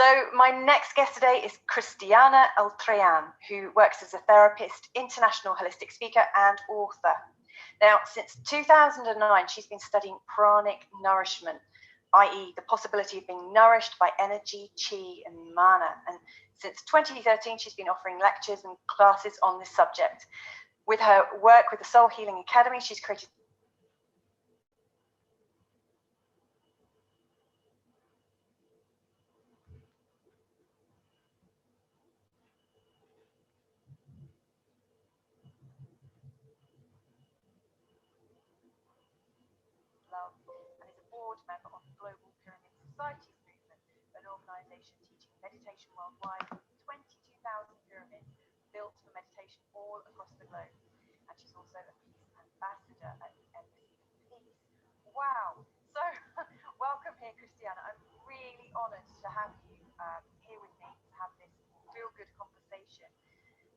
So my next guest today is Cristiana ELtrayan, who works as a therapist, international holistic speaker, and author. Now, since 2009, she's been studying pranic nourishment, i.e. the possibility of being nourished by energy, chi, and mana. And since 2013, she's been offering lectures and classes on this subject. With her work with the Soul Healing Academy, she's created love and is a board member of the Global Pyramid Societies movement, an organisation teaching meditation worldwide with 22,000 pyramids built for meditation all across the globe. And she's also a peace ambassador at the Embassy of Peace. Wow! So, welcome here, Cristiana. I'm really honoured to have you here with me to have this real good conversation.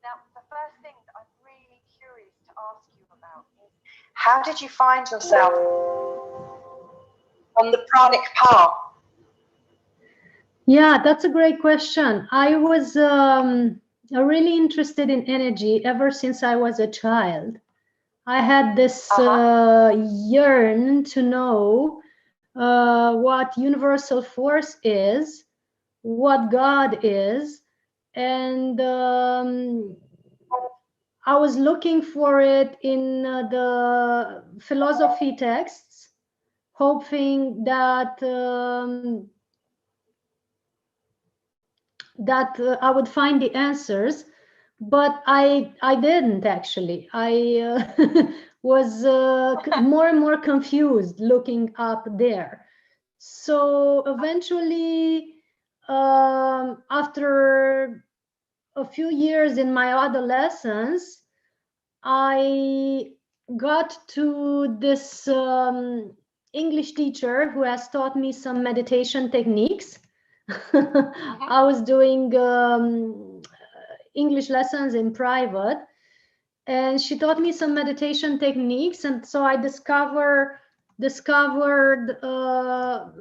Now, the first thing that I'm really curious to ask you about is, how did you find yourself on the pranic path? Yeah, that's a great question. I was really interested in energy ever since I was a child. I had this yearn to know what universal force is, what God is, and I was looking for it in the philosophy texts, hoping that I would find the answers, but I didn't actually. I was more and more confused looking up there. So eventually, after a few years in my adolescence, I got to this English teacher who has taught me some meditation techniques. I was doing English lessons in private, and she taught me some meditation techniques, and so I discovered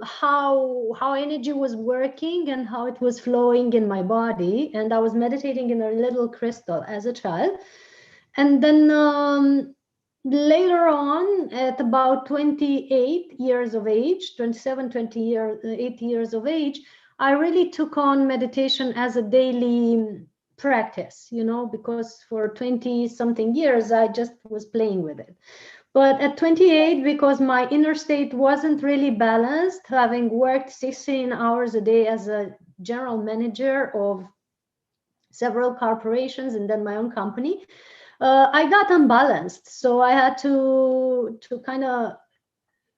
how energy was working and how it was flowing in my body. And I was meditating in a little crystal as a child, and then later on, at about 28 years of age, 27, 28 years of age, I really took on meditation as a daily practice, you know, because for 20 something years, I just was playing with it. But at 28, because my inner state wasn't really balanced, having worked 16 hours a day as a general manager of several corporations and then my own company, I got unbalanced. So I had to kind of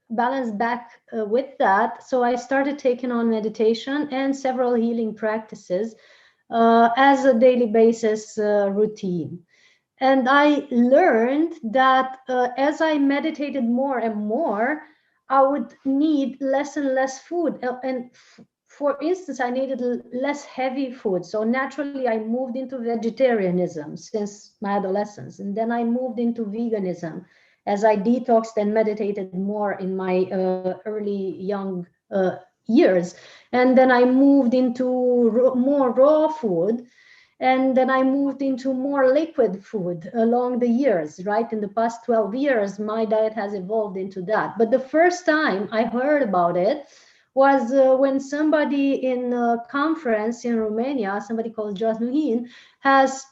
balance back with that. So I started taking on meditation and several healing practices as a daily basis routine. And I learned that as I meditated more and more, I would need less and less food. And for instance, I needed less heavy food. So naturally, I moved into vegetarianism since my adolescence. And then I moved into veganism as I detoxed and meditated more in my early young years. And then I moved into more raw food. And then I moved into more liquid food along the years, right? In the past 12 years, my diet has evolved into that. But the first time I heard about it was when somebody in a conference in Romania, somebody called Jasnuhin, has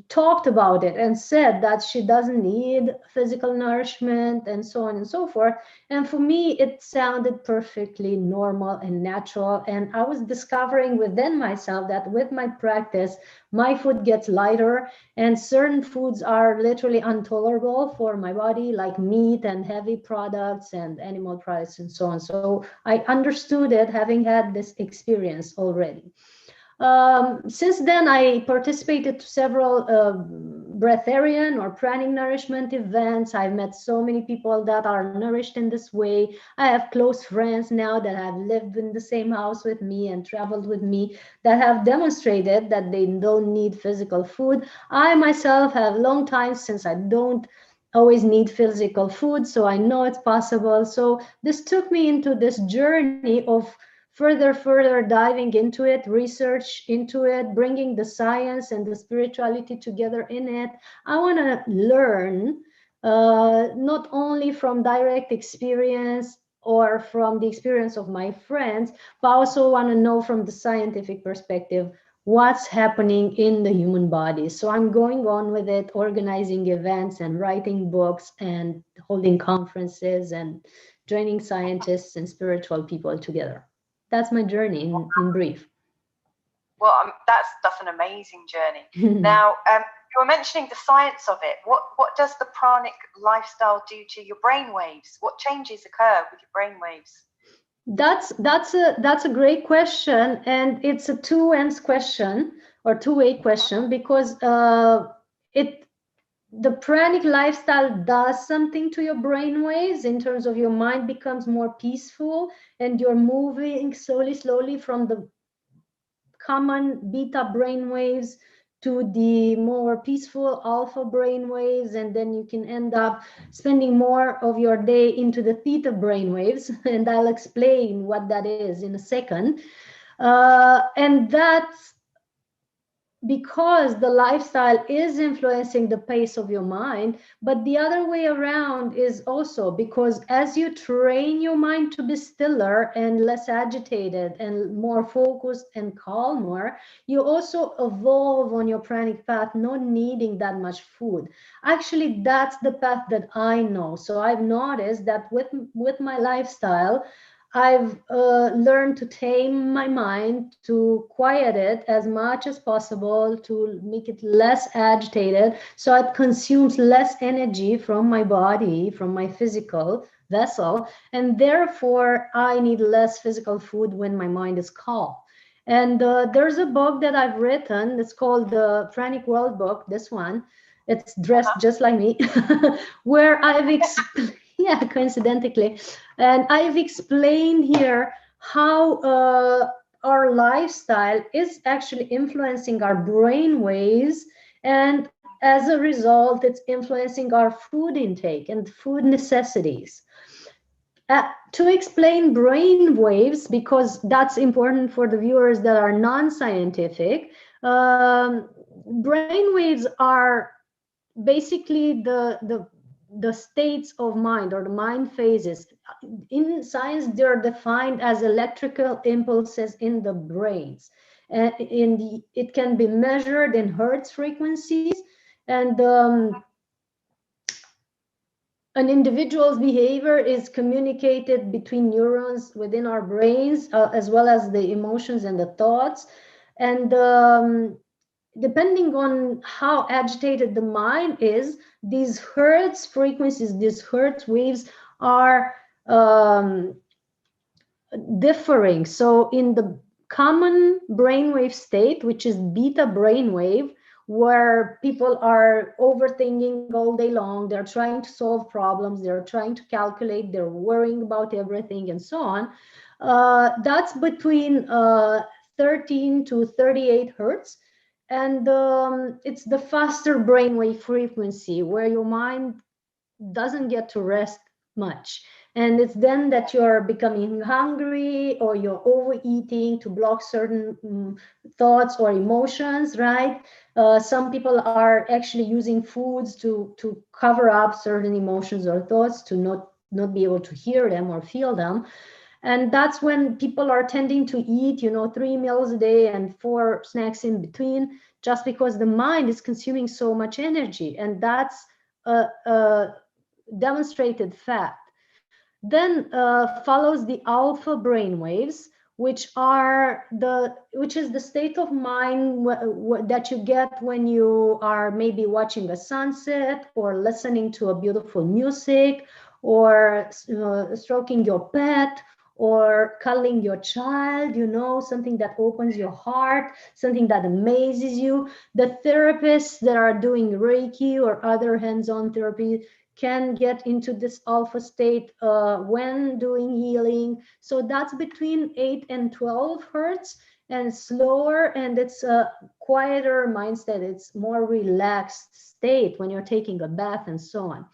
talked about it and said that she doesn't need physical nourishment and so on and so forth. And for me, it sounded perfectly normal and natural. And I was discovering within myself that with my practice, my food gets lighter and certain foods are literally intolerable for my body, like meat and heavy products and animal products and so on. So I understood it, having had this experience already. Since then, I participated to several breatharian or pranic nourishment events. I've met so many people that are nourished in this way. I have close friends now that have lived in the same house with me and traveled with me that have demonstrated that they don't need physical food. I myself have long time since I don't always need physical food, so I know it's possible. So this took me into this journey of further diving into it, research into it, bringing the science and the spirituality together in it. I want to learn not only from direct experience or from the experience of my friends, but I also want to know from the scientific perspective what's happening in the human body. So I'm going on with it, organizing events and writing books and holding conferences and joining scientists and spiritual people together. That's my journey in brief. Well, that's an amazing journey. Now, you were mentioning the science of it. What does the pranic lifestyle do to your brain waves? What changes occur with your brain waves? That's a great question, and it's a two-ends question or two-way question, because the pranic lifestyle does something to your brain waves in terms of your mind becomes more peaceful and you're moving slowly from the common beta brain waves to the more peaceful alpha brain waves, and then you can end up spending more of your day into the theta brain waves, and I'll explain what that is in a second. And that's because the lifestyle is influencing the pace of your mind, but the other way around is also because as you train your mind to be stiller and less agitated and more focused and calmer, you also evolve on your pranic path, not needing that much food. Actually, that's the path that I know. So I've noticed that with my lifestyle, I've learned to tame my mind, to quiet it as much as possible, to make it less agitated, so it consumes less energy from my body, from my physical vessel, and therefore I need less physical food when my mind is calm. And there's a book that I've written. It's called the Pranic World Book. This one, it's dressed just like me, where I've explained. Yeah, coincidentally. And I've explained here how our lifestyle is actually influencing our brain waves. And as a result, it's influencing our food intake and food necessities. To explain brain waves, because that's important for the viewers that are non-scientific, brain waves are basically the states of mind or the mind phases. In science, they're defined as electrical impulses in the brains. It can be measured in hertz frequencies, and an individual's behavior is communicated between neurons within our brains, as well as the emotions and the thoughts. And depending on how agitated the mind is, these hertz frequencies, these hertz waves are differing. So in the common brainwave state, which is beta brainwave, where people are overthinking all day long, they're trying to solve problems, they're trying to calculate, they're worrying about everything and so on, that's between 13 to 38 hertz. And it's the faster brainwave frequency where your mind doesn't get to rest much. And it's then that you're becoming hungry or you're overeating to block certain thoughts or emotions, right? Some people are actually using foods to cover up certain emotions or thoughts, to not be able to hear them or feel them. And that's when people are tending to eat 3 meals a day and 4 snacks in between, just because the mind is consuming so much energy. And that's a demonstrated fact. Then follows the alpha brain waves, which is the state of mind that you get when you are maybe watching a sunset or listening to a beautiful music, or stroking your pet, or cuddling your child, something that opens your heart, something that amazes you. The therapists that are doing Reiki or other hands-on therapy can get into this alpha state when doing healing. So that's between 8 and 12 hertz and slower, and it's a quieter mindset. It's more relaxed state when you're taking a bath and so on.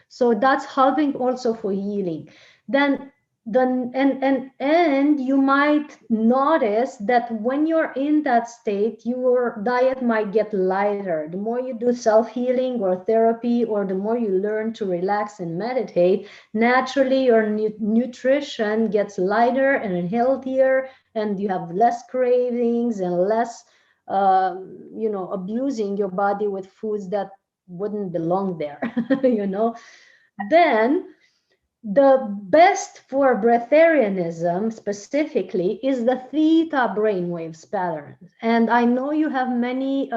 So that's helping also for healing. Then and you might notice that when you're in that state, your diet might get lighter. The more you do self-healing or therapy, or the more you learn to relax and meditate, naturally your nutrition gets lighter and healthier, and you have less cravings and less abusing your body with foods that wouldn't belong there. Then the best for breatharianism specifically is the theta brainwaves pattern. And I know you have many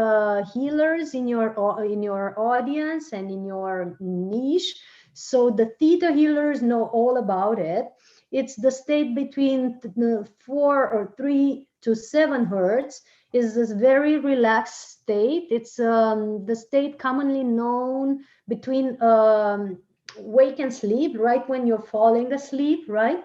healers in your audience and in your niche. So the theta healers know all about it. It's the state between 4 or 3 to 7 hertz. Is this very relaxed state. It's the state commonly known between wake and sleep, right when you're falling asleep, right?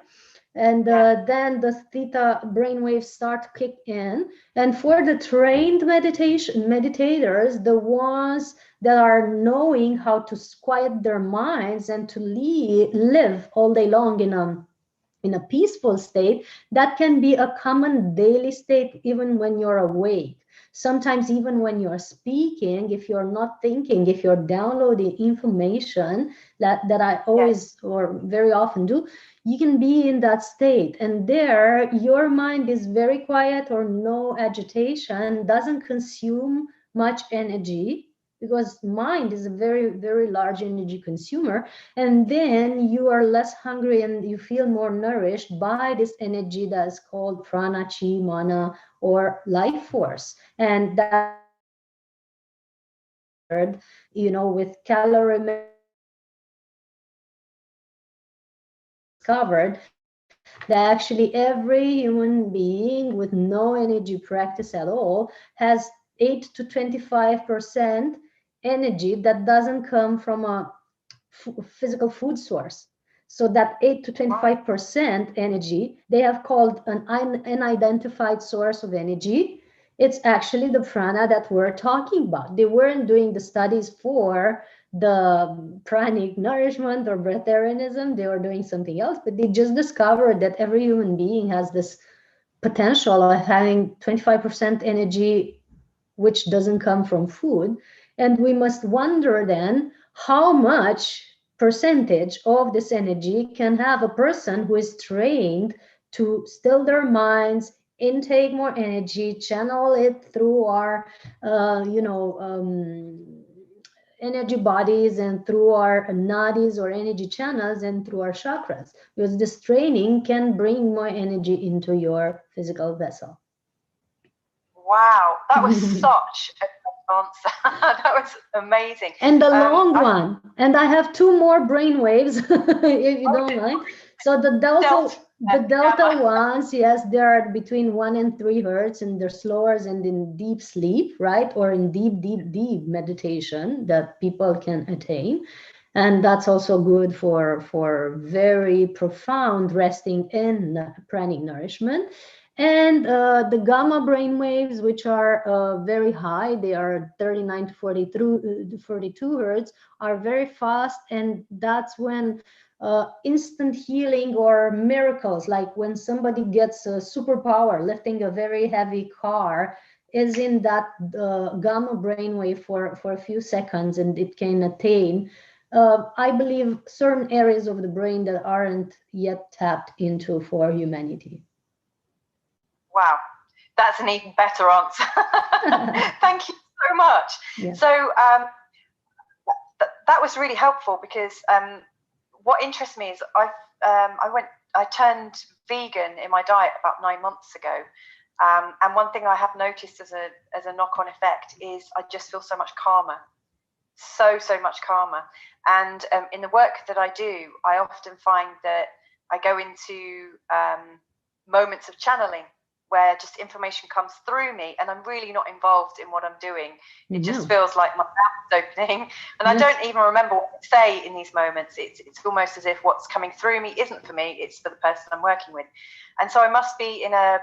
And then the theta brainwaves start to kick in. And for the trained meditators, the ones that are knowing how to quiet their minds and to live all day long in a peaceful state, that can be a common daily state even when you're awake. Sometimes even when you're speaking, if you're not thinking, if you're downloading information that I always or very often do, you can be in that state. And there, your mind is very quiet or no agitation, doesn't consume much energy, because mind is a very, very large energy consumer. And then you are less hungry and you feel more nourished by this energy that is called prana, chi, mana, or life force. And that's actually discovered, with calorimetry discovered that actually every human being with no energy practice at all has 8 to 25% energy that doesn't come from a physical food source. So that 8 to 25% energy, they have called an unidentified source of energy. It's actually the prana that we're talking about. They weren't doing the studies for the pranic nourishment or breatharianism. They were doing something else, but they just discovered that every human being has this potential of having 25% energy, which doesn't come from food. And we must wonder then how much percentage of this energy can have a person who is trained to still their minds, intake more energy, channel it through our energy bodies and through our nadis or energy channels and through our chakras, because this training can bring more energy into your physical vessel. Wow, that was such a good answer. That was amazing. And the long one. And I have 2 more brainwaves, if you don't mind. So the delta ones, yes, they are between 1 and 3 hertz, and they're slower and in deep sleep, right? Or in deep meditation that people can attain. And that's also good for very profound resting in pranic nourishment. And the gamma brainwaves, which are very high, they are 39 to 42 hertz, are very fast. And that's when instant healing or miracles, like when somebody gets a superpower, lifting a very heavy car, is in that gamma brainwave for a few seconds, and it can attain, I believe, certain areas of the brain that aren't yet tapped into for humanity. Wow, that's an even better answer. Thank you so much. Yeah. So that was really helpful, because what interests me is I turned vegan in my diet about 9 months ago, and one thing I have noticed as a knock-on effect is I just feel so much calmer, so much calmer. And in the work that I do, I often find that I go into moments of channeling, where just information comes through me and I'm really not involved in what I'm doing. It just feels like my mouth is opening, and I don't even remember what to say in these moments. It's almost as if what's coming through me isn't for me, it's for the person I'm working with. And so I must be in an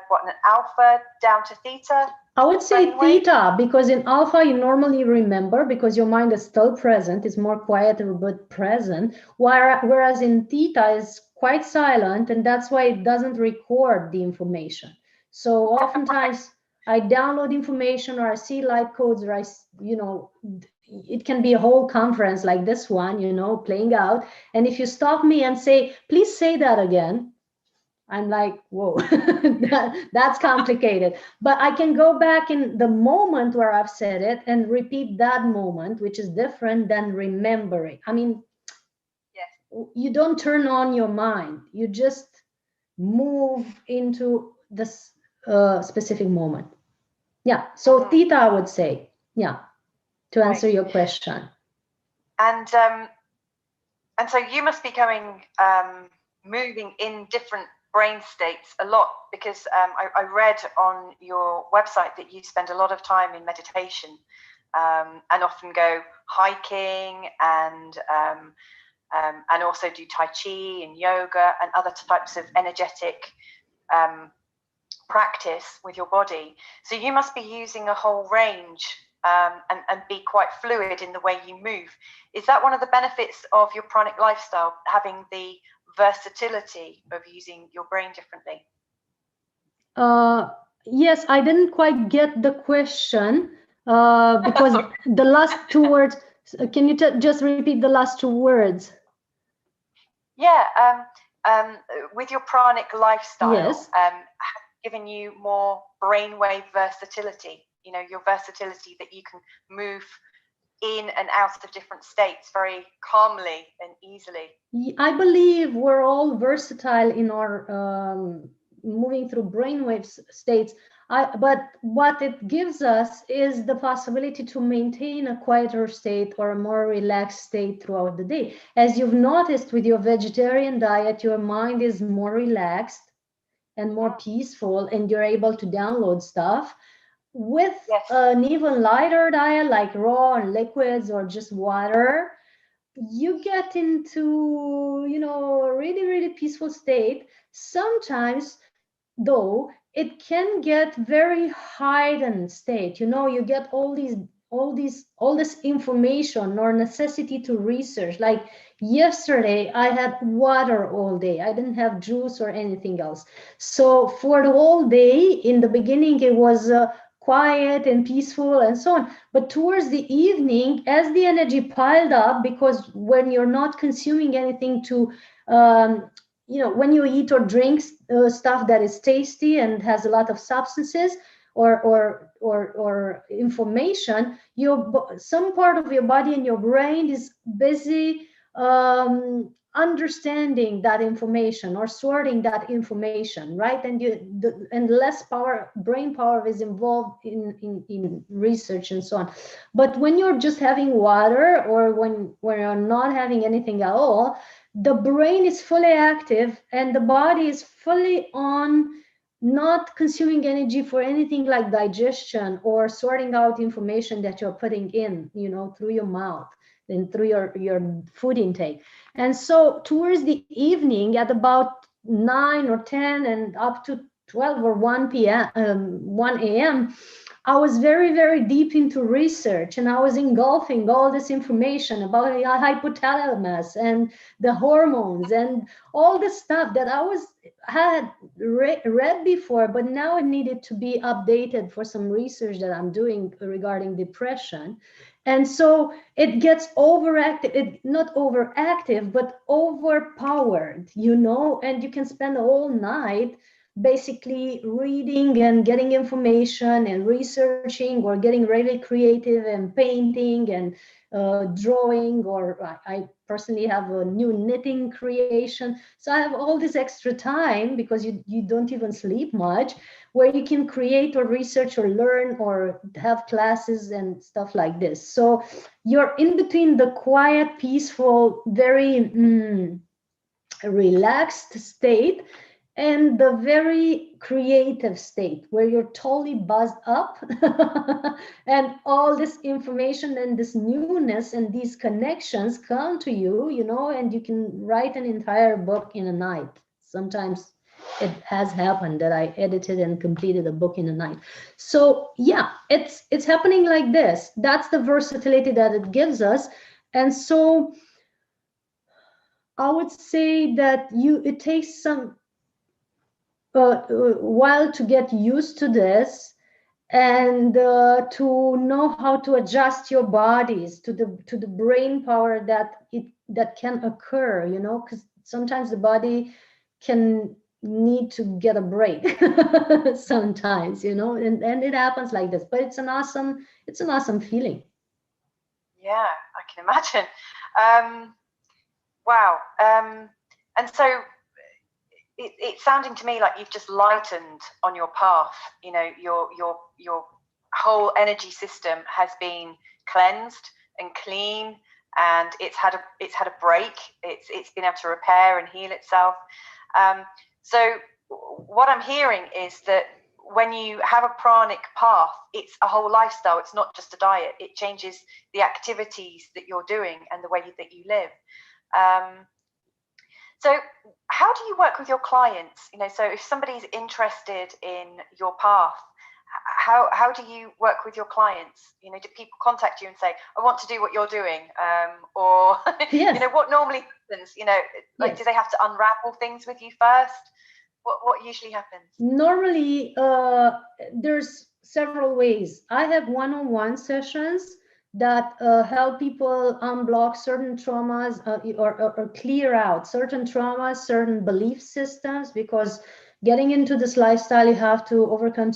alpha down to theta? I would say theta, because in alpha you normally remember, because your mind is still present, it's more quiet but present, whereas in theta is quite silent, and that's why it doesn't record the information. So oftentimes I download information, or I see light codes, or it can be a whole conference like this one, playing out. And if you stop me and say, please say that again, I'm like, whoa, that's complicated. But I can go back in the moment where I've said it and repeat that moment, which is different than remembering. I mean, yes, you don't turn on your mind. You just move into this specific moment. Yeah. So theta, I would say, yeah, to answer your question. And so you must be moving in different brain states a lot, because I read on your website that you spend a lot of time in meditation, and often go hiking and also do Tai Chi and yoga and other types of energetic practice with your body. So you must be using a whole range and be quite fluid in the way you move. Is that one of the benefits of your pranic lifestyle, having the versatility of using your brain differently? Yes, I didn't quite get the question because the last two words, can you just repeat the last two words? Yeah, with your pranic lifestyle, yes, given you more brainwave versatility, your versatility that you can move in and out of different states very calmly and easily. I believe we're all versatile in our moving through brainwave states. But what it gives us is the possibility to maintain a quieter state or a more relaxed state throughout the day. As you've noticed with your vegetarian diet, your mind is more relaxed and more peaceful, and you're able to download stuff. With an even lighter diet like raw and liquids or just water, you get into a really, really peaceful state. Sometimes though it can get very heightened state, you get all this information or necessity to research. Like yesterday I had water all day, I didn't have juice or anything else. So for the whole day, in the beginning it was quiet and peaceful and so on, but towards the evening, as the energy piled up, because when you're not consuming anything to when you eat or drink stuff that is tasty and has a lot of substances or information, some part of your body and your brain is busy understanding that information or sorting that information, right? And less brain power is involved in research and so on. But when you're just having water, or when you're not having anything at all, the brain is fully active and the body is fully on, not consuming energy for anything like digestion or sorting out information that you're putting in, through your mouth and through your food intake. And so towards the evening at about 9 or 10 and up to 12 or 1 a.m., I was very, very deep into research, and I was engulfing all this information about the hypothalamus and the hormones and all the stuff that I had read before, but now it needed to be updated for some research that I'm doing regarding depression. And so it gets overactive, not overactive, but overpowered, and you can spend the whole night basically reading and getting information and researching, or getting really creative and painting and drawing, or I personally have a new knitting creation. So I have all this extra time, because you don't even sleep much, where you can create or research or learn or have classes and stuff like this. So you're in between the quiet, peaceful, very relaxed state and the very creative state, where you're totally buzzed up and all this information and this newness and these connections come to you, and you can write an entire book in a night. Sometimes it has happened that I edited and completed a book in a night. So yeah, it's happening like this. That's the versatility that it gives us. And so I would say that it takes some while to get used to this, and to know how to adjust your bodies to the brain power that can occur, you know, because sometimes the body can need to get a break sometimes, you know, and it happens like this, but it's an awesome feeling. Yeah, I can imagine. Wow. And so it's sounding to me like you've just lightened on your path. You know, your whole energy system has been cleansed and clean, and it's had a break. It's been able to repair and heal itself. So what I'm hearing is that when you have a pranic path, it's a whole lifestyle. It's not just a diet. It changes the activities that you're doing and the way that you live. So how do you work with your clients? You know, so if somebody's interested in your path, how do you work with your clients? You know, do people contact you and say, I want to do what you're doing? Or, Yes. you know, what normally happens? You know, like, Yes. do they have to unravel things with you first? What usually happens? Normally, there's several ways. I have one-on-one sessions that help people unblock certain traumas, or clear out certain traumas, certain belief systems, because getting into this lifestyle, you have to overcome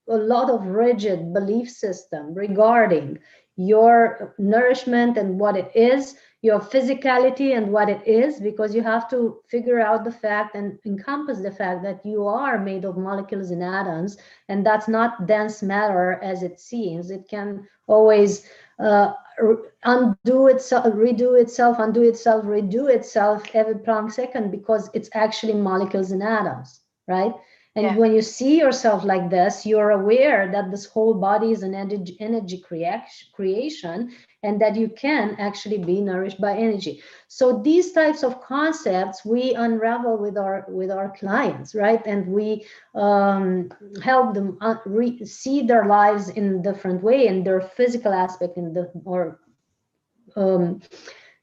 a lot of rigid belief system regarding your nourishment and what it is, your physicality and what it is, because you have to figure out the fact and encompass the fact that you are made of molecules and atoms, and that's not dense matter as it seems. It can always undo itself, undo itself, redo itself every plonk second, because it's actually molecules and atoms, right? And Yeah, when you see yourself like this, you're aware that this whole body is an energy creation, and that you can actually be nourished by energy. So these types of concepts we unravel with our clients, right? And we help them see their lives in a different way, and their physical aspect in the or um,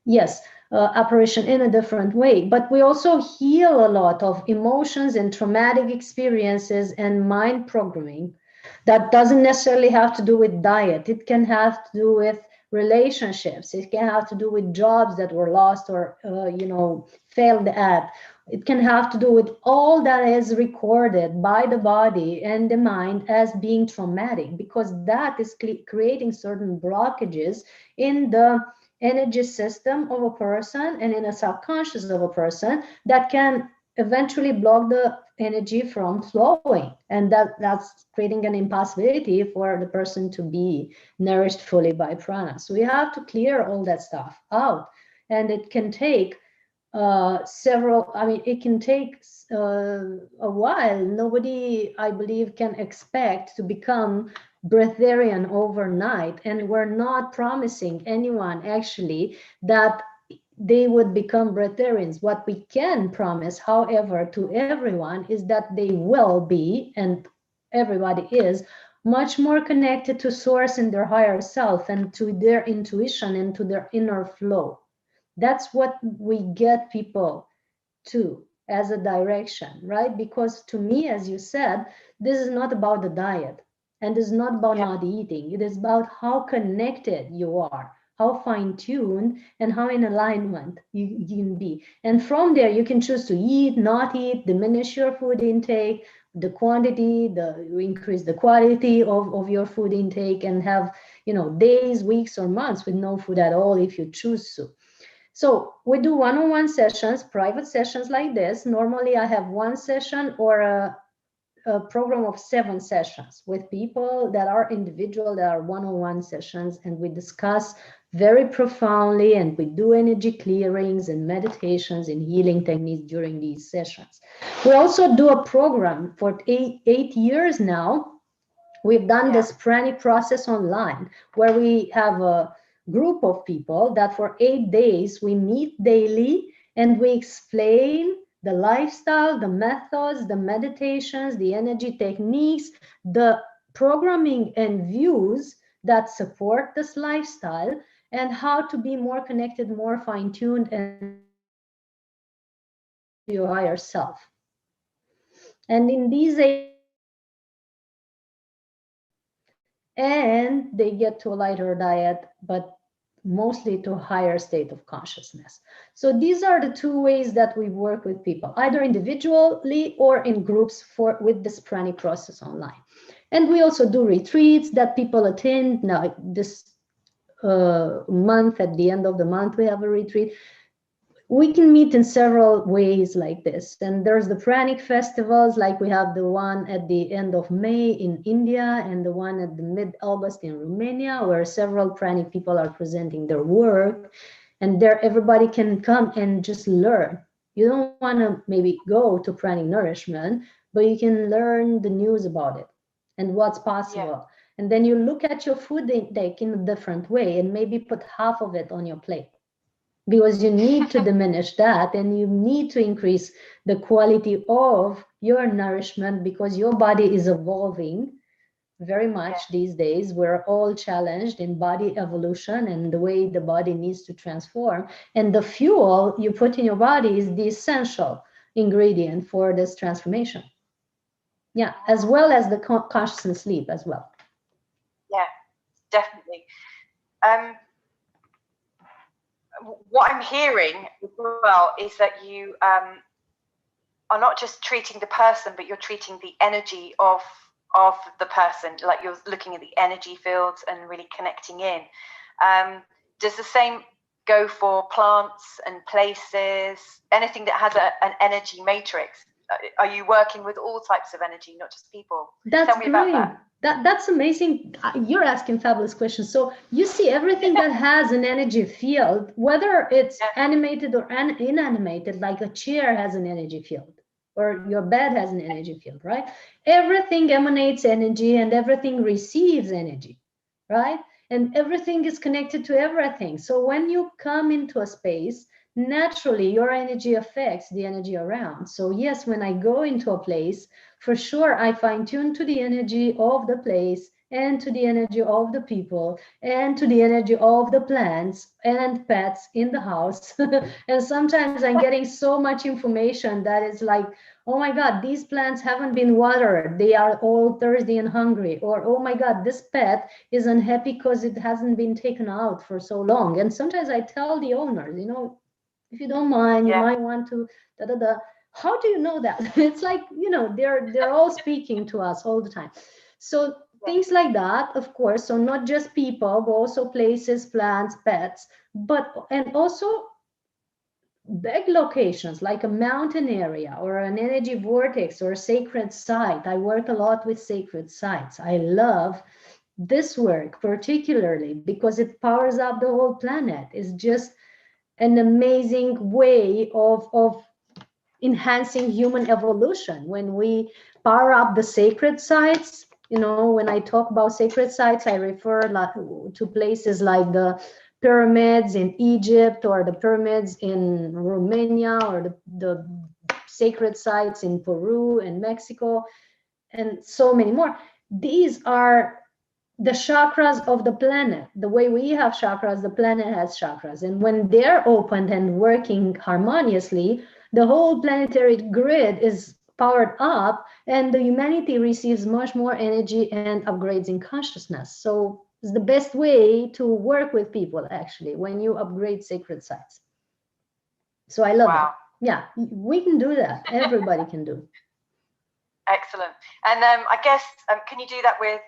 yes, apparition in a different way. But we also heal a lot of emotions and traumatic experiences and mind programming that doesn't necessarily have to do with diet. It can have to do with relationships. It can have to do with jobs that were lost or failed at. It can have to do with all that is recorded by the body and the mind as being traumatic, because that is creating certain blockages in the energy system of a person and in a subconscious of a person that can eventually block the energy from flowing, and that's creating an impossibility for the person to be nourished fully by prana. So we have to clear all that stuff out, and it can take it can take a while. Nobody, I believe, can expect to become breatharian overnight, and we're not promising anyone actually that they would become breatharians. What we can promise, however, to everyone is that they will be, and everybody is, much more connected to source and their higher self and to their intuition and to their inner flow. That's what we get people to as a direction, right? Because to me, as you said, this is not about the diet, and this is not about yeah, not eating. It is about how connected you are, how fine-tuned and how in alignment you can be. And from there, you can choose to eat, not eat, diminish your food intake, the quantity, increase the quality of your food intake, and have, days, weeks, or months with no food at all if you choose to. So we do one-on-one sessions, private sessions like this. Normally I have one session or a program of 7 sessions with people that are individual, that are one-on-one sessions, and we discuss very profoundly, and we do energy clearings and meditations and healing techniques during these sessions. We also do a program for 8 years now. We've done yeah. this pranic process online, where we have a group of people that for 8 days we meet daily, and we explain the lifestyle, the methods, the meditations, the energy techniques, the programming and views that support this lifestyle, and how to be more connected, more fine-tuned, and more your higher self. And in these 8 days, they get to a lighter diet, and they get to a lighter diet, but mostly to a higher state of consciousness. So these are the two ways that we work with people, either individually or in groups with this pranic process online. And we also do retreats that people attend. Now, this month, at the end of the month, we have a retreat. We can meet in several ways like this. And there's the pranic festivals, like we have the one at the end of May in India and the one at the mid-August in Romania, where several pranic people are presenting their work. And there everybody can come and just learn. You don't want to maybe go to pranic nourishment, but you can learn the news about it and what's possible. Yeah. And then you look at your food intake in a different way and maybe put half of it on your plate, because you need to diminish that and you need to increase the quality of your nourishment, because your body is evolving very much these days. We're all challenged in body evolution and the way the body needs to transform. And the fuel you put in your body is the essential ingredient for this transformation. Yeah, as well as the conscious sleep as well. Yeah, definitely. What I'm hearing as well is that you are not just treating the person, but you're treating the energy of the person. Like you're looking at the energy fields and really connecting in. Does the same go for plants and places? Anything that has an energy matrix? Are you working with all types of energy, not just people? That's Tell me great. about that. That's amazing. You're asking fabulous questions. So you see everything that has an energy field, whether it's animated or inanimated, like a chair has an energy field or your bed has an energy field, right? Everything emanates energy and everything receives energy, right? And everything is connected to everything. So when you come into a space, naturally your energy affects the energy around. So yes, when I go into a place, for sure, I fine tune to the energy of the place and to the energy of the people and to the energy of the plants and pets in the house. And sometimes I'm getting so much information that it's like, oh my God, these plants haven't been watered. They are all thirsty and hungry. Or, oh my God, this pet is unhappy because it hasn't been taken out for so long. And sometimes I tell the owners, if you don't mind, you might want to da-da-da. How do you know that? It's like, they're all speaking to us all the time. So things like that, of course. So not just people, but also places, plants, pets, and also big locations like a mountain area or an energy vortex or a sacred site. I work a lot with sacred sites. I love this work particularly because it powers up the whole planet. It's just an amazing way of enhancing human evolution. When we power up the sacred sites, when I talk about sacred sites, I refer to places like the pyramids in Egypt or the pyramids in Romania or the sacred sites in Peru and Mexico and so many more. These are the chakras of the planet. The way we have chakras, the planet has chakras. And when they're opened and working harmoniously, the whole planetary grid is powered up and the humanity receives much more energy and upgrades in consciousness. So it's the best way to work with people, actually, when you upgrade sacred sites. So I love it. Yeah, we can do that. Everybody can do it. Excellent. And I guess, can you do that with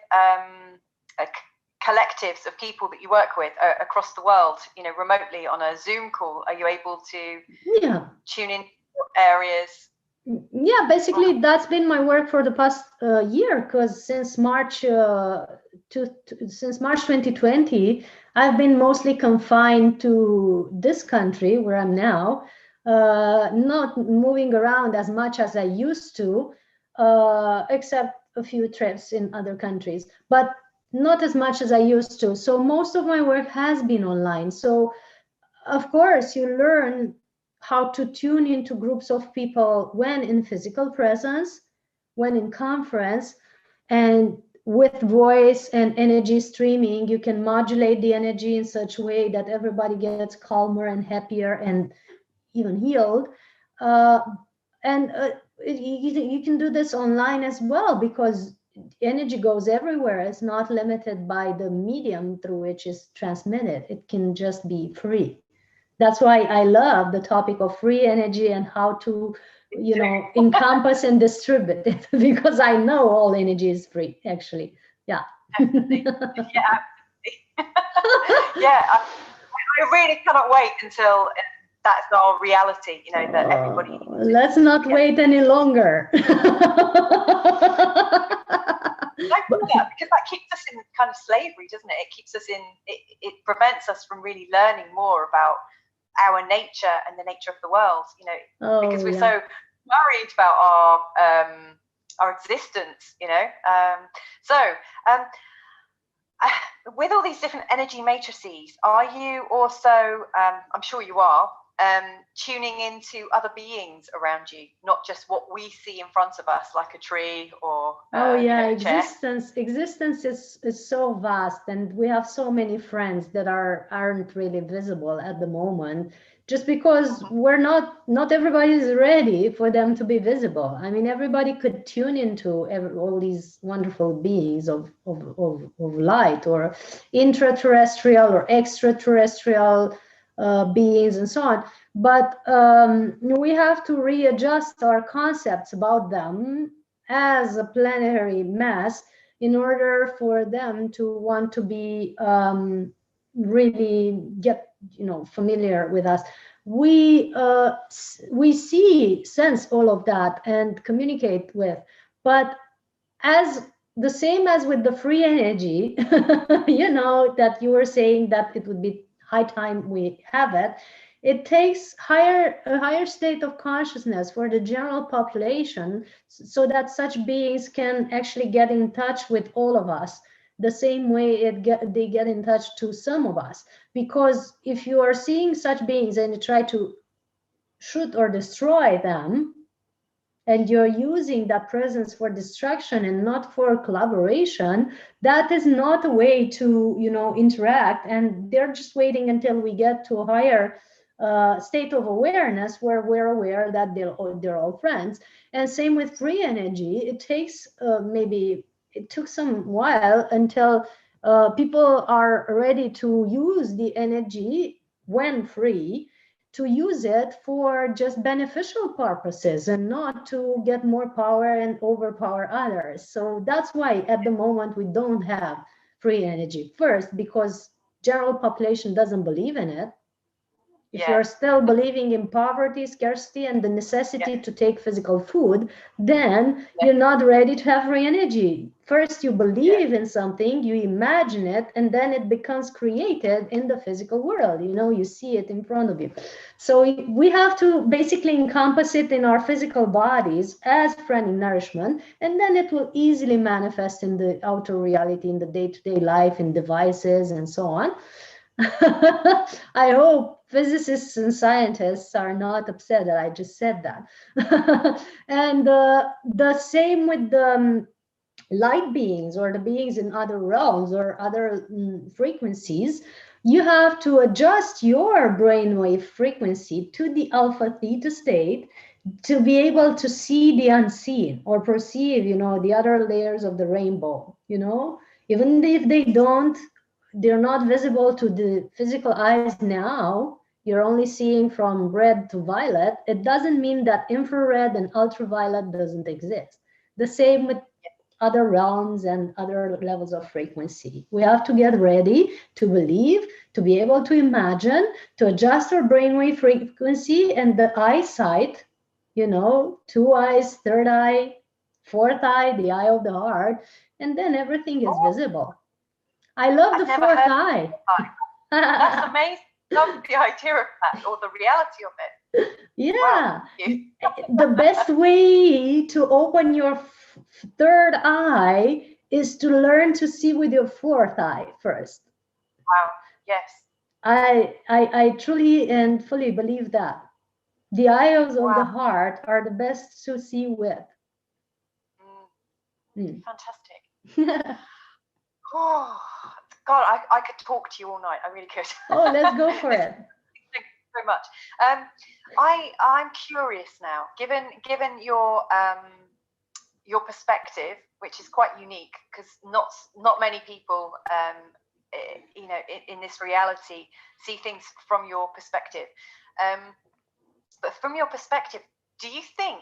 collectives of people that you work with across the world, remotely on a Zoom call? Are you able to tune in areas? Yeah, basically that's been my work for the past year, because since March 2020, I've been mostly confined to this country where I'm now, not moving around as much as I used to, except a few trips in other countries, but not as much as I used to. So most of my work has been online. So of course you learn how to tune into groups of people when in physical presence, when in conference, and with voice and energy streaming, you can modulate the energy in such a way that everybody gets calmer and happier and even healed. and you can do this online as well, because energy goes everywhere. It's not limited by the medium through which it's transmitted. It can just be free. That's why I love the topic of free energy and how to, encompass and distribute it, because I know all energy is free, actually. Yeah. Definitely. Yeah, absolutely. Yeah, I really cannot wait until that's our reality, that everybody. Let's not wait any longer. I feel that, because that keeps us in kind of slavery, doesn't it? It keeps us in, it prevents us from really learning more about our nature and the nature of the world, because we're so worried about our existence, with all these different energy matrices, are you also, I'm sure you are, tuning into other beings around you, not just what we see in front of us, like a tree or existence is so vast, and we have so many friends that aren't really visible at the moment, just because we're not everybody is ready for them to be visible. I mean, everybody could tune into all these wonderful beings of light, or intraterrestrial or extraterrestrial beings and so on. But we have to readjust our concepts about them as a planetary mass in order for them to want to be really get familiar with us. We sense all of that and communicate with, but as the same as with the free energy, that you were saying that it would be high time we have it. It takes a higher state of consciousness for the general population, so that such beings can actually get in touch with all of us the same way they get in touch to some of us. Because if you are seeing such beings and you try to shoot or destroy them, and you're using that presence for destruction and not for collaboration, that is not a way to interact. And they're just waiting until we get to a higher state of awareness where we're aware that they're all friends. And same with free energy. It takes it took some while until people are ready to use the energy when free, to use it for just beneficial purposes and not to get more power and overpower others. So that's why at the moment we don't have free energy. First, because general population doesn't believe in it. If you're still believing in poverty, scarcity, and the necessity to take physical food, then you're not ready to have free energy. First, you believe in something, you imagine it, and then it becomes created in the physical world. You see it in front of you. So we have to basically encompass it in our physical bodies as friendly nourishment, and then it will easily manifest in the outer reality, in the day-to-day life, in devices, and so on. I hope physicists and scientists are not upset that I just said that. And the same with the light beings, or the beings in other realms or other frequencies. You have to adjust your brainwave frequency to the alpha theta state to be able to see the unseen, or perceive, the other layers of the rainbow. Even if they're not visible to the physical eyes now, you're only seeing from red to violet. It doesn't mean that infrared and ultraviolet doesn't exist. The same with other realms and other levels of frequency. We have to get ready to believe, to be able to imagine, to adjust our brainwave frequency and the eyesight, 2 eyes, third eye, fourth eye, the eye of the heart, and then everything is visible. I love the fourth eye. That's amazing. Love the idea of that, or the reality of it. Yeah. Wow. The best way to open your third eye is to learn to see with your fourth eye first. Wow. Yes. I truly and fully believe that. The eyes of the heart are the best to see with. Fantastic. Oh, God, I could talk to you all night. I really could. Oh, let's go for it. very much. I'm curious now, given your perspective, which is quite unique, because not many people, you know, in this reality see things from your perspective. But from your perspective, do you think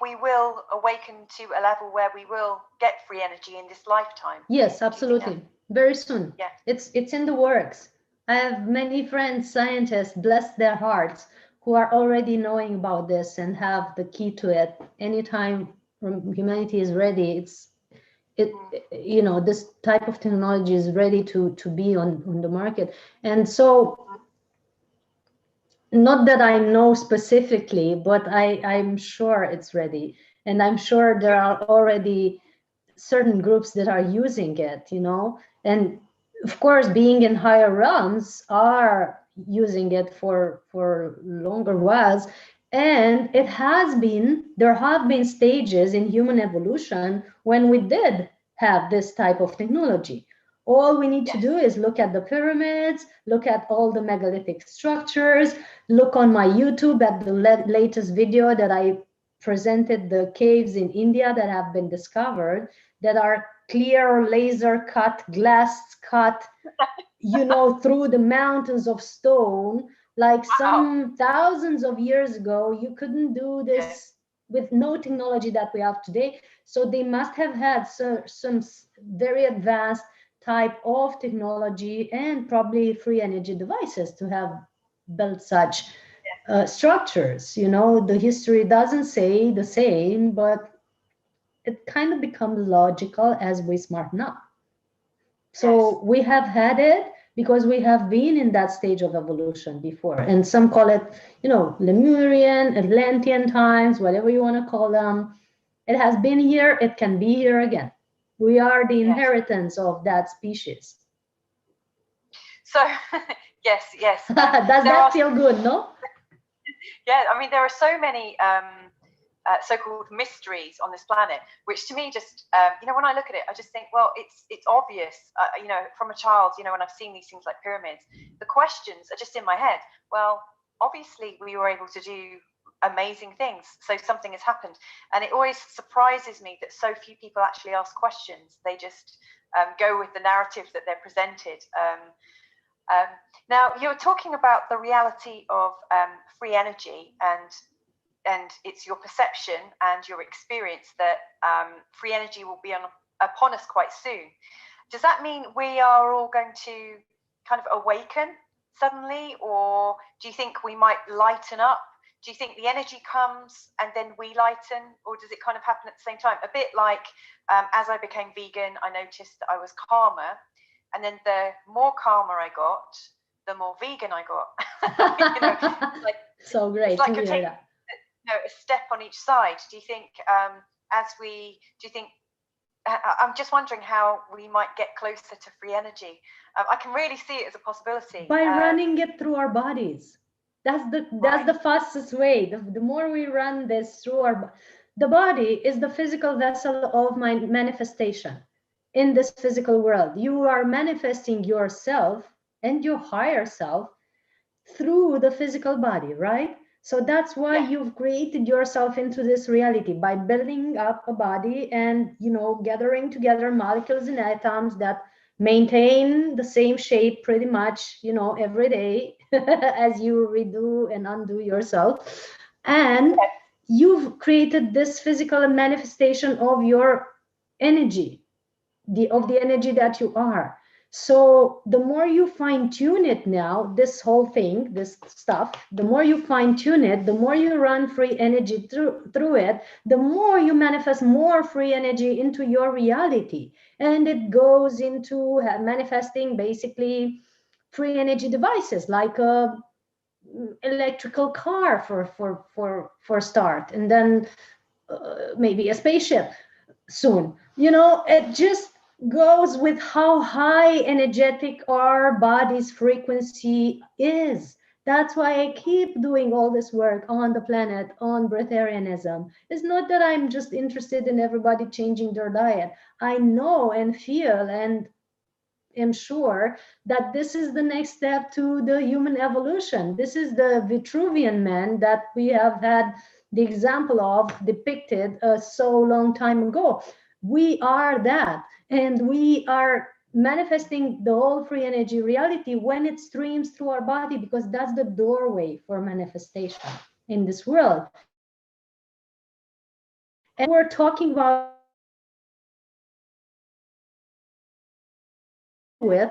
we will awaken to a level where we will get free energy in this lifetime? Yes, absolutely. Very soon. Yeah. It's in the works. I have many friends, scientists, bless their hearts, who are already knowing about this and have the key to it. Anytime humanity is ready, you know, this type of technology is ready to be on the market. And so, not that I know specifically, but I'm sure it's ready. And I'm sure there are already certain groups that are using it, you know, and of course, being in higher realms are using it for longer whiles. And there have been stages in human evolution when we did have this type of technology. All we need to do is look at the pyramids, look at all the megalithic structures, look on my YouTube at the latest video that I presented, the caves in India that have been discovered, that are clear, laser cut, glass cut, you know, through the mountains of stone. Like some thousands of years ago, you couldn't do this with no technology that we have today. So they must have had some very advanced type of technology and probably free energy devices to have built such structures. You know, the history doesn't say the same, but it kind of becomes logical as we smarten up. So we have had it because we have been in that stage of evolution before. And some call it, you know, Lemurian, Atlantean times, whatever you want to call them. It has been here, it can be here again. We are the inheritance of that species. So, yes. Does that feel good, no? Yeah, I mean, there are so many so-called mysteries on this planet, which to me just, you know, when I look at it, I just think, well, it's obvious, you know, from a child, you know, when I've seen these things like pyramids, the questions are just in my head. Well, obviously we were able to do amazing things, so something has happened. And it always surprises me that so few people actually ask questions. They just go with the narrative that they're presented. Now, you're talking about the reality of free energy, and it's your perception and your experience that free energy will be upon us quite soon. Does that mean we are all going to kind of awaken suddenly, or do you think we might lighten up? Do you think the energy comes and then we lighten, or does it kind of happen at the same time? A bit like as I became vegan, I noticed that I was calmer, and then the more calmer I got, the more vegan I got. You know, like, so great it's like to hear that. You know, a step on each side. Do you think I'm just wondering how we might get closer to free energy. I can really see it as a possibility. By running it through our bodies. That's the fastest way. The more we run this through the body is the physical vessel of my manifestation in this physical world. You are manifesting yourself and your higher self through the physical body, right? So that's why you've created yourself into this reality by building up a body and, you know, gathering together molecules and atoms that maintain the same shape pretty much, you know, every day as you redo and undo yourself. And you've created this physical manifestation of your energy, of the energy that you are. So the more you fine tune it now, this whole thing, this stuff, the more you fine tune it, the more you run free energy through it, the more you manifest more free energy into your reality. And it goes into manifesting basically free energy devices like a electrical car for start, and then maybe a spaceship soon. You know, it just goes with how high energetic our body's frequency is. That's why I keep doing all this work on the planet, on breatharianism. It's not that I'm just interested in everybody changing their diet. I know and feel and am sure that this is the next step to the human evolution. This is the Vitruvian man that we have had the example of depicted so long time ago. We are that, and we are manifesting the whole free energy reality when it streams through our body, because that's the doorway for manifestation in this world. And we're talking about with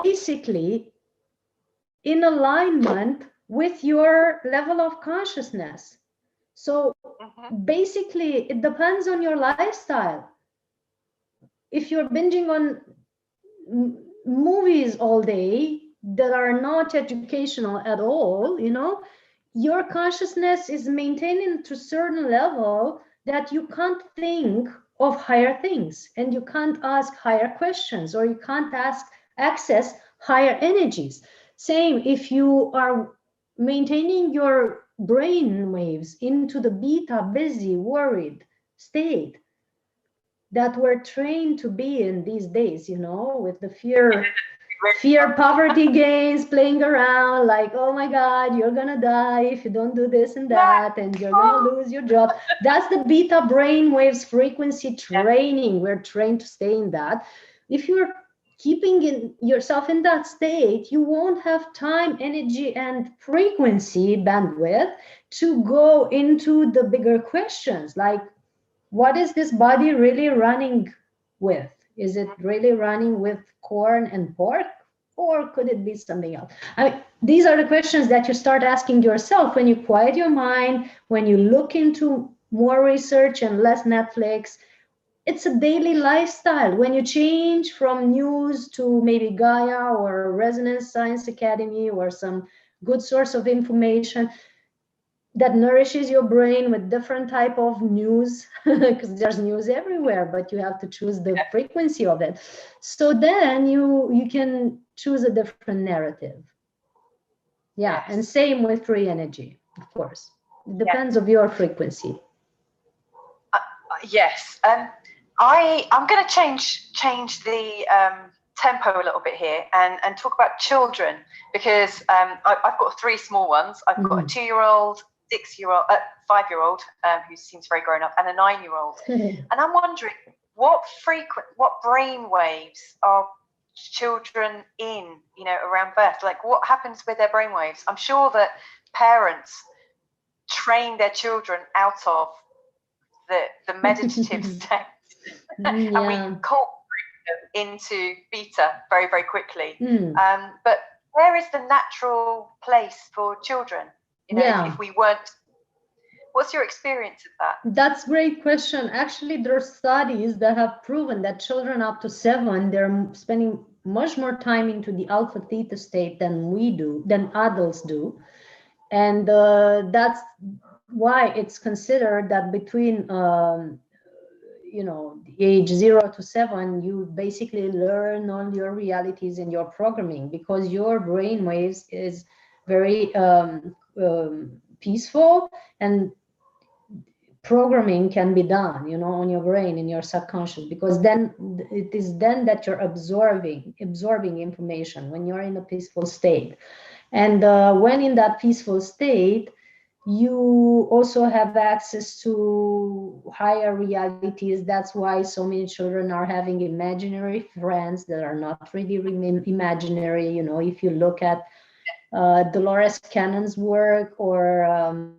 basically in alignment with your level of consciousness. So basically, it depends on your lifestyle. If you're binging on movies all day that are not educational at all, you know, your consciousness is maintained to a certain level that you can't think of higher things, and you can't ask higher questions, or you can't access higher energies. Same if you are maintaining your brain waves into the beta, busy, worried state that we're trained to be in these days, you know, with the fear, poverty gains playing around, like, oh my God, you're gonna die if you don't do this and that, and you're gonna lose your job. That's the beta brain waves frequency training. We're trained to stay in that. If you're keeping yourself in that state, you won't have time, energy, and frequency bandwidth to go into the bigger questions, like, what is this body really running with? Is it really running with corn and pork? Or could it be something else? I mean, these are the questions that you start asking yourself when you quiet your mind, when you look into more research and less Netflix. It's a daily lifestyle. When you change from news to maybe Gaia or Resonance Science Academy or some good source of information that nourishes your brain with different type of news, because there's news everywhere, but you have to choose the frequency of it. So then you can choose a different narrative. Yeah, and same with free energy, of course. It depends on your frequency. Yes. I'm going to change the tempo a little bit here and talk about children, because I've got three small ones. I've got a 2-year-old, 6-year-old, 5-year-old who seems very grown up, and a 9-year-old. And I'm wondering what brain waves are children in, you know, around birth? Like, what happens with their brain waves? I'm sure that parents train their children out of the meditative state, and we cultivate them into beta very, very quickly. But where is the natural place for children? You know, if we weren't, what's your experience of that? That's a great question. Actually, there are studies that have proven that children up to 7, they're spending much more time into the alpha theta state than adults do. And that's why it's considered that between you know, the age 0 to 7, you basically learn all your realities and your programming, because your brain waves is very peaceful, and programming can be done, you know, on your brain, in your subconscious, because then it is then that you're absorbing information when you're in a peaceful state. And when in that peaceful state, you also have access to higher realities. That's why so many children are having imaginary friends that are not really imaginary. You know, if you look at Dolores Cannon's work, or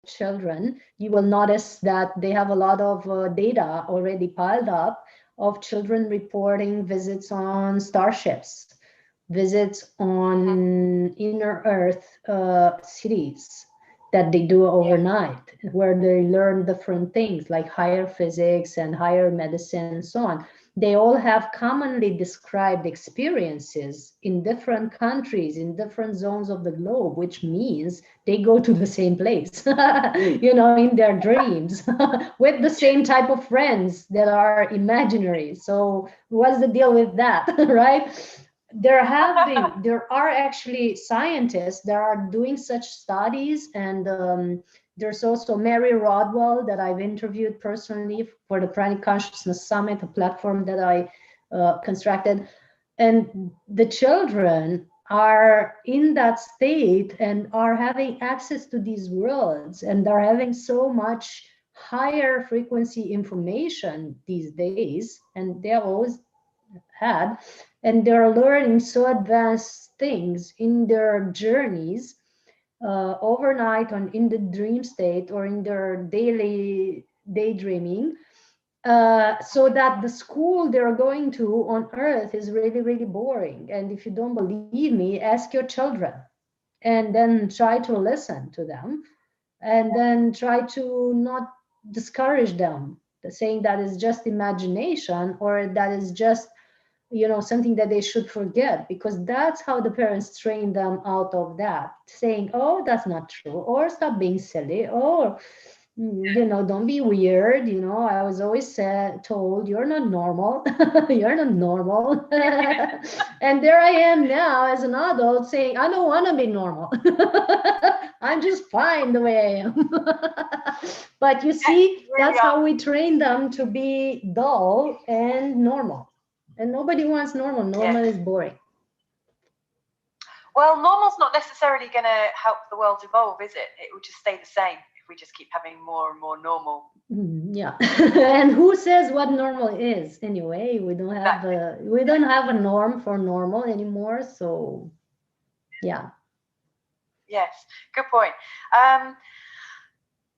children, you will notice that they have a lot of data already piled up of children reporting visits on starships, visits on inner earth cities that they do overnight, where they learn different things like higher physics and higher medicine and so on. they all have commonly described experiences in different countries, in different zones of the globe, which means they go to the same place, in their dreams, with the same type of friends that are imaginary. So what's the deal with that, right? There are actually scientists that are doing such studies, and there's also Mary Rodwell that I've interviewed personally for the Pranic Consciousness Summit, a platform that I constructed. And the children are in that state and are having access to these worlds, and are having so much higher frequency information these days, and they have always had, and they're learning so advanced things in their journeys, overnight, on in the dream state or in their daily daydreaming, so that the school they're going to on earth is really, really boring. And if you don't believe me, ask your children, and then try to listen to them, and then try to not discourage them, saying that is just imagination, or that is just something that they should forget, because that's how the parents train them out of that, saying, oh, that's not true, or stop being silly, or don't be weird. I was always told, you're not normal. You're not normal. And there I am now as an adult saying, I don't want to be normal. I'm just fine the way I am. But you see, that's how we train them to be dull and normal. And nobody wants normal. Normal is boring. Well, normal's not necessarily going to help the world evolve, is it? It will just stay the same if we just keep having more and more normal. Yeah. And who says what normal is anyway? We don't have a norm for normal anymore. So yeah. Yes, good point.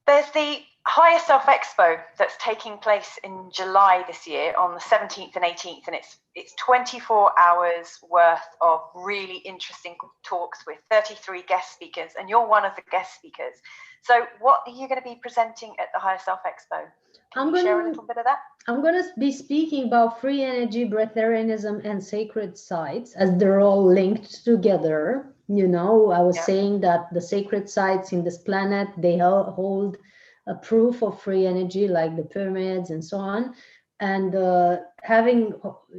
There's the Higher Self Expo that's taking place in July this year on the 17th and 18th, and it's 24 hours worth of really interesting talks with 33 guest speakers, and you're one of the guest speakers. So what are you going to be presenting at the Higher Self Expo? Can you share a little bit of that? I'm going to be speaking about free energy, breatharianism, and sacred sites, as they're all linked together. I was saying that the sacred sites in this planet, they hold a proof of free energy, like the pyramids and so on. And having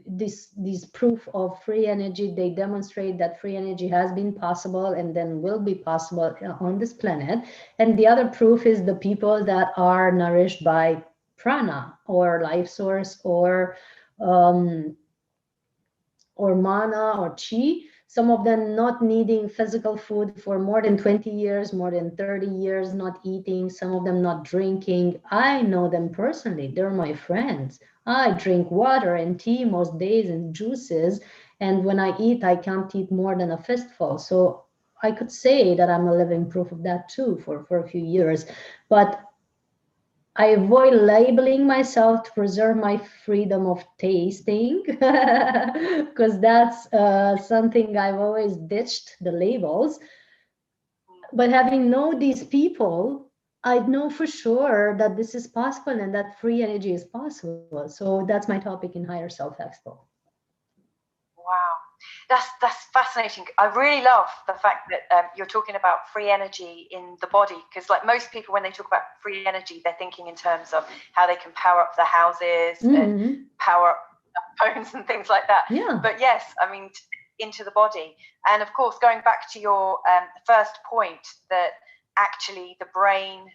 this proof of free energy, they demonstrate that free energy has been possible and then will be possible on this planet. And the other proof is the people that are nourished by prana or life source or mana or chi. Some of them not needing physical food for more than 20 years, more than 30 years, not eating, some of them not drinking. I know them personally. They're my friends. I drink water and tea most days and juices. And when I eat, I can't eat more than a fistful. So I could say that I'm a living proof of that too for a few years. But I avoid labeling myself to preserve my freedom of tasting, because that's something I've always ditched, the labels. But having known these people, I know for sure that this is possible and that free energy is possible. So that's my topic in Higher Self Expo. Wow. That's fascinating. I really love the fact that you're talking about free energy in the body, because like most people, when they talk about free energy, they're thinking in terms of how they can power up their houses and power up phones and things like that. Yeah. But yes, I mean, into the body. And of course, going back to your first point, that actually the brain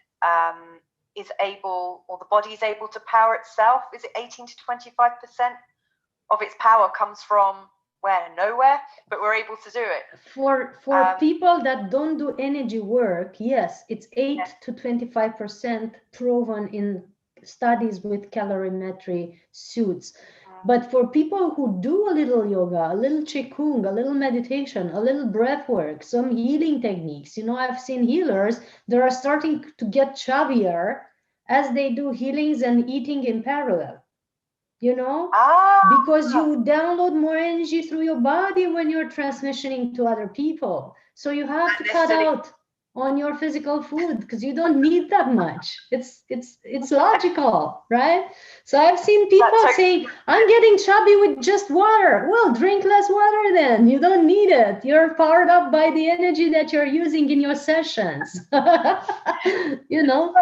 is able, or the body is able to power itself. Is it 18 to 25% of its power comes from where? Nowhere, but we're able to do it. For people that don't do energy work, yes, it's 8 to 25% proven in studies with calorimetry suits. But for people who do a little yoga, a little qigong, a little meditation, a little breath work, some healing techniques, I've seen healers that are starting to get chubbier as they do healings and eating in parallel. Because you download more energy through your body when you're transmissioning to other people. So you have to cut out on your physical food because you don't need that much. It's logical, right? So I've seen people saying, I'm getting chubby with just water. Well, drink less water then. You don't need it. You're powered up by the energy that you're using in your sessions. You know?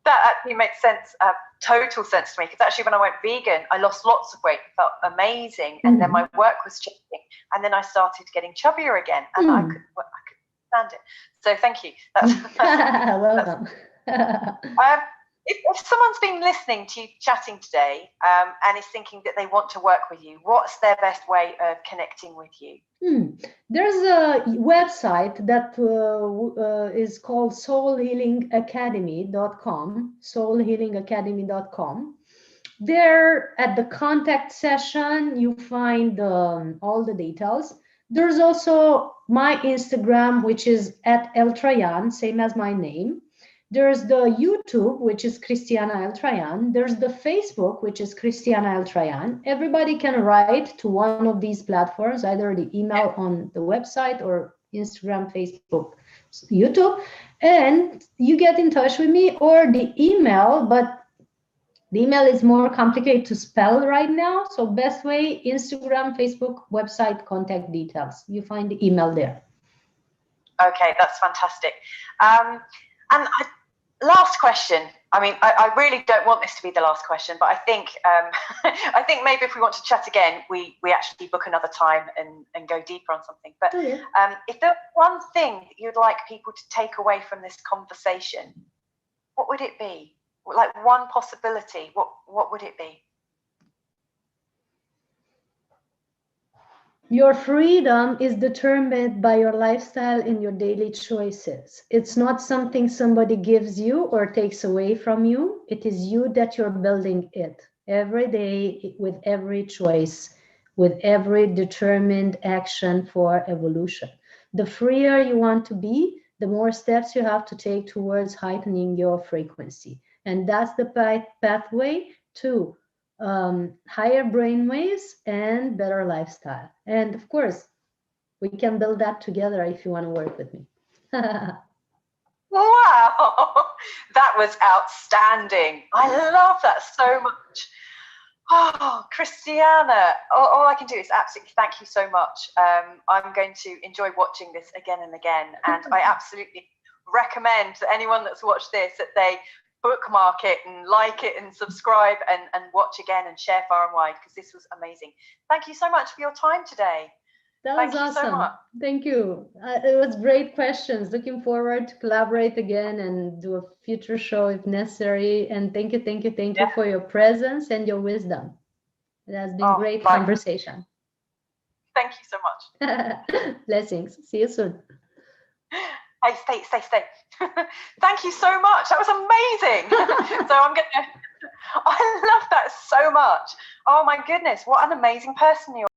That actually makes sense, total sense to me, because actually when I went vegan, I lost lots of weight, felt amazing, and then my work was changing, and then I started getting chubbier again, and I couldn't stand it. So thank you. Welcome. If someone's been listening to you chatting today and is thinking that they want to work with you, what's their best way of connecting with you? There's a website that is called soulhealingacademy.com, soulhealingacademy.com. There at the contact session, you find all the details. There's also my Instagram, which is @ELtrayan, same as my name. There's the YouTube, which is Cristiana ELtrayan. There's the Facebook, which is Cristiana ELtrayan. Everybody can write to one of these platforms, either the email on the website or Instagram, Facebook, YouTube, and you get in touch with me, or the email, but the email is more complicated to spell right now. So best way, Instagram, Facebook, website, contact details. You find the email there. Okay, that's fantastic. Last question. I mean, I really don't want this to be the last question, but I think I think maybe if we want to chat again, we actually book another time and go deeper on something. But if there's one thing that you'd like people to take away from this conversation, what would it be? Like one possibility, what would it be? Your freedom is determined by your lifestyle and your daily choices. It's not something somebody gives you or takes away from you. It is you that you're building it every day with every choice, with every determined action for evolution. The freer you want to be, the more steps you have to take towards heightening your frequency. And that's the pathway to higher brainwaves and better lifestyle. And of course, we can build that together if you want to work with me. Wow, that was outstanding. I love that so much. Oh, Cristiana, all I can do is absolutely thank you so much. I'm going to enjoy watching this again and again. And I absolutely recommend that anyone that's watched this, that they bookmark it and like it and subscribe and watch again and share far and wide, because this was amazing. Thank you so much for your time today. That was awesome. So much. Thank you. It was great questions. Looking forward to collaborate again and do a future show if necessary. And thank you for your presence and your wisdom. It has been great conversation. Thank you so much. Blessings. See you soon. Hey, stay. Thank you so much. That was amazing. So I love that so much. Oh my goodness, what an amazing person you are.